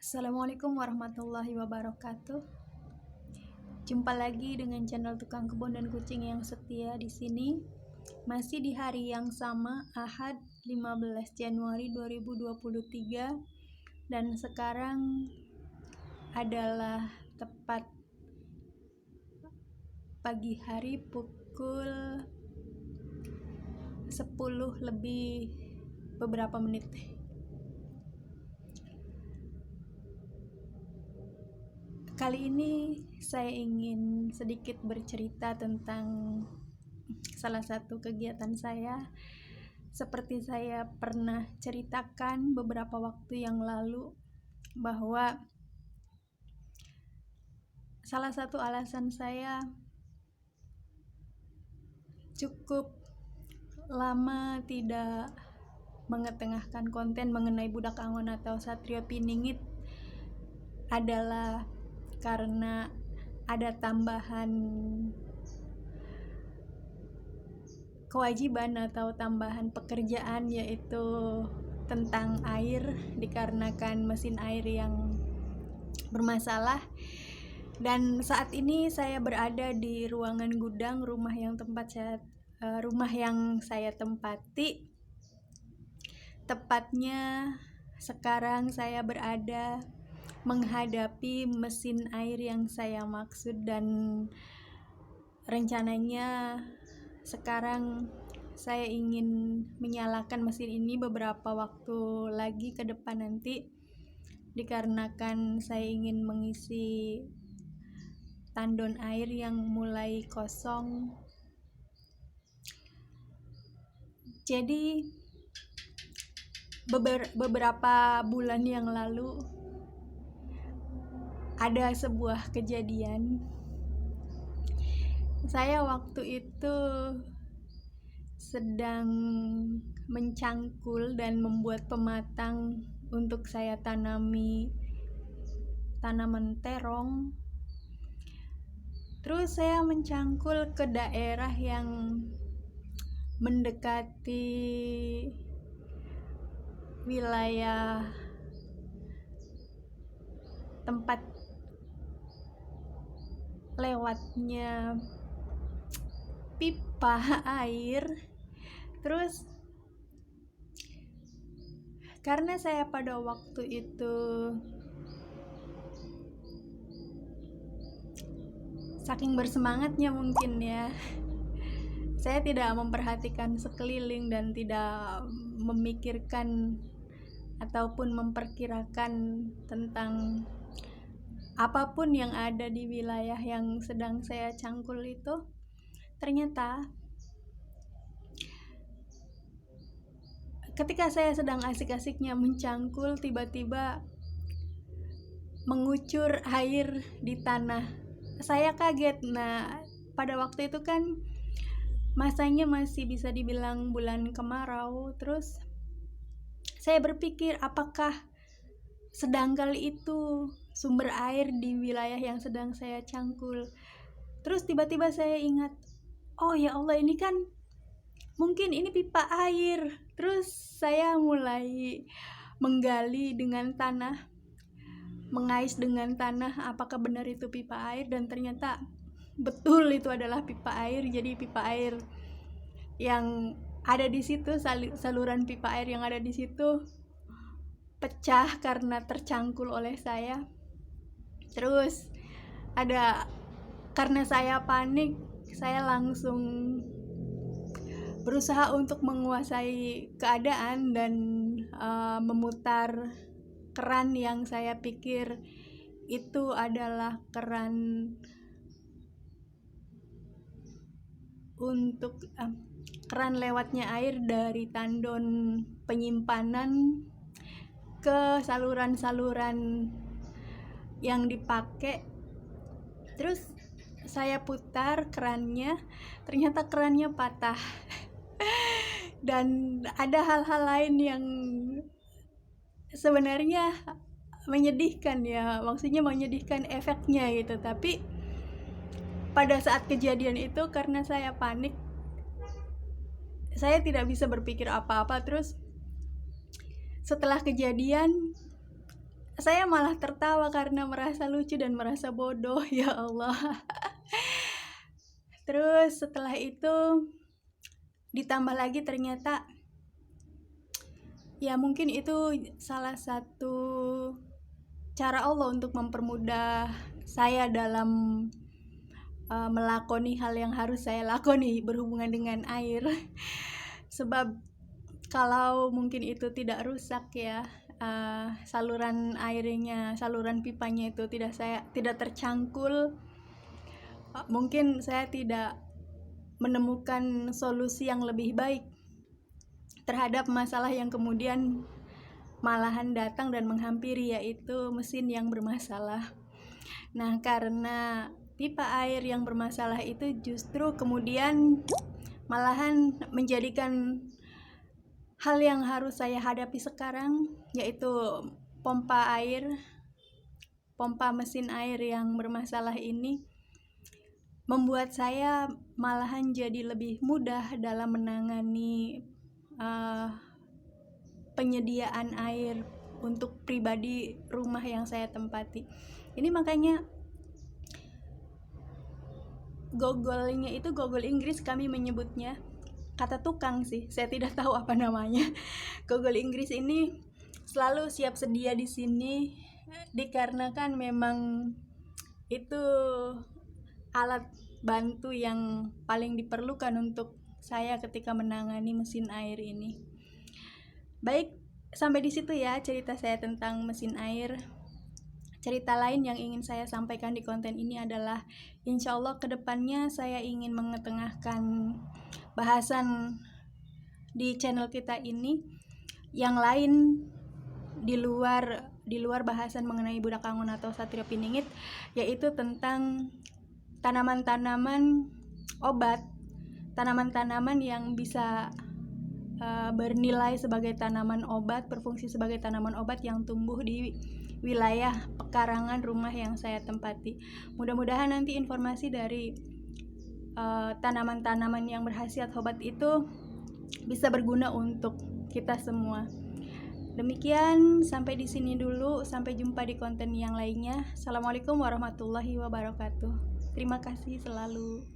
Assalamualaikum warahmatullahi wabarakatuh. Jumpa lagi dengan channel Tukang Kebun dan Kucing yang setia di sini. Masih di hari yang sama, Ahad 15 Januari 2023, dan sekarang adalah tepat pagi hari pukul 10 lebih beberapa menit. Kali ini saya ingin sedikit bercerita tentang salah satu kegiatan saya. Seperti saya pernah ceritakan beberapa waktu yang lalu, bahwa salah satu alasan saya cukup lama tidak mengetengahkan konten mengenai Budak Angon atau Satrio Piningit adalah karena ada tambahan kewajiban atau tambahan pekerjaan, yaitu tentang air, dikarenakan mesin air yang bermasalah. Dan saat ini saya berada di ruangan gudang rumah yang saya tempati. Tepatnya sekarang saya berada menghadapi mesin air yang saya maksud, dan rencananya sekarang saya ingin menyalakan mesin ini beberapa waktu lagi ke depan nanti, dikarenakan saya ingin mengisi tandon air yang mulai kosong. Jadi beberapa bulan yang lalu ada sebuah kejadian. Saya waktu itu sedang mencangkul dan membuat pematang untuk saya tanami tanaman terong. Terus saya mencangkul ke daerah yang mendekati wilayah tempat lewatnya pipa air. Terus karena saya pada waktu itu saking bersemangatnya mungkin ya, saya tidak memperhatikan sekeliling dan tidak memikirkan ataupun memperkirakan tentang apapun yang ada di wilayah yang sedang saya cangkul itu. Ternyata ketika saya sedang asik-asiknya mencangkul, tiba-tiba mengucur air di tanah. Saya kaget. Nah, pada waktu itu kan masanya masih bisa dibilang bulan kemarau. Terus saya berpikir, apakah sedangkal itu sumber air di wilayah yang sedang saya cangkul? Terus tiba-tiba saya ingat, oh ya Allah, ini kan mungkin ini pipa air. Terus saya mulai menggali dengan tanah, mengais dengan tanah, apakah benar itu pipa air. Dan ternyata betul, itu adalah pipa air. Jadi pipa air yang ada di situ, saluran pipa air yang ada di situ pecah karena tercangkul oleh saya. Terus karena saya panik, saya langsung berusaha untuk menguasai keadaan dan memutar keran yang saya pikir itu adalah keran untuk keran lewatnya air dari tandon penyimpanan ke saluran-saluran yang dipakai. Terus saya putar kerannya, ternyata kerannya patah. Dan ada hal-hal lain yang sebenarnya menyedihkan ya, maksudnya menyedihkan efeknya gitu. Tapi pada saat kejadian itu, karena saya panik, saya tidak bisa berpikir apa-apa. Terus setelah kejadian, saya malah tertawa karena merasa lucu dan merasa bodoh. Ya Allah. Terus setelah itu ditambah lagi ternyata ya mungkin itu salah satu cara Allah untuk mempermudah saya dalam melakoni hal yang harus saya lakoni berhubungan dengan air. Sebab kalau mungkin itu tidak rusak ya, saluran airnya, saluran pipanya itu tidak tercangkul, mungkin saya tidak menemukan solusi yang lebih baik terhadap masalah yang kemudian malahan datang dan menghampiri, yaitu mesin yang bermasalah. Nah, karena pipa air yang bermasalah itu justru kemudian malahan menjadikan hal yang harus saya hadapi sekarang, yaitu pompa mesin air yang bermasalah ini membuat saya malahan jadi lebih mudah dalam menangani penyediaan air untuk pribadi rumah yang saya tempati. Ini makanya gogolnya itu gogol Inggris kami menyebutnya, kata tukang sih, saya tidak tahu apa namanya. Gogol Inggris ini selalu siap sedia di sini dikarenakan memang itu alat bantu yang paling diperlukan untuk saya ketika menangani mesin air ini. Baik, sampai di situ ya cerita saya tentang mesin air. Cerita lain yang ingin saya sampaikan di konten ini adalah insya Allah kedepannya saya ingin mengetengahkan bahasan di channel kita ini yang lain di luar bahasan mengenai Budak Angon atau Satrio Piningit, yaitu tentang tanaman-tanaman obat, tanaman-tanaman yang bisa bernilai sebagai tanaman obat, berfungsi sebagai tanaman obat yang tumbuh di wilayah pekarangan rumah yang saya tempati. Mudah-mudahan nanti informasi dari tanaman-tanaman yang berkhasiat obat itu bisa berguna untuk kita semua. Demikian, sampai di sini dulu. Sampai jumpa di konten yang lainnya. Assalamualaikum warahmatullahi wabarakatuh. Terima kasih selalu.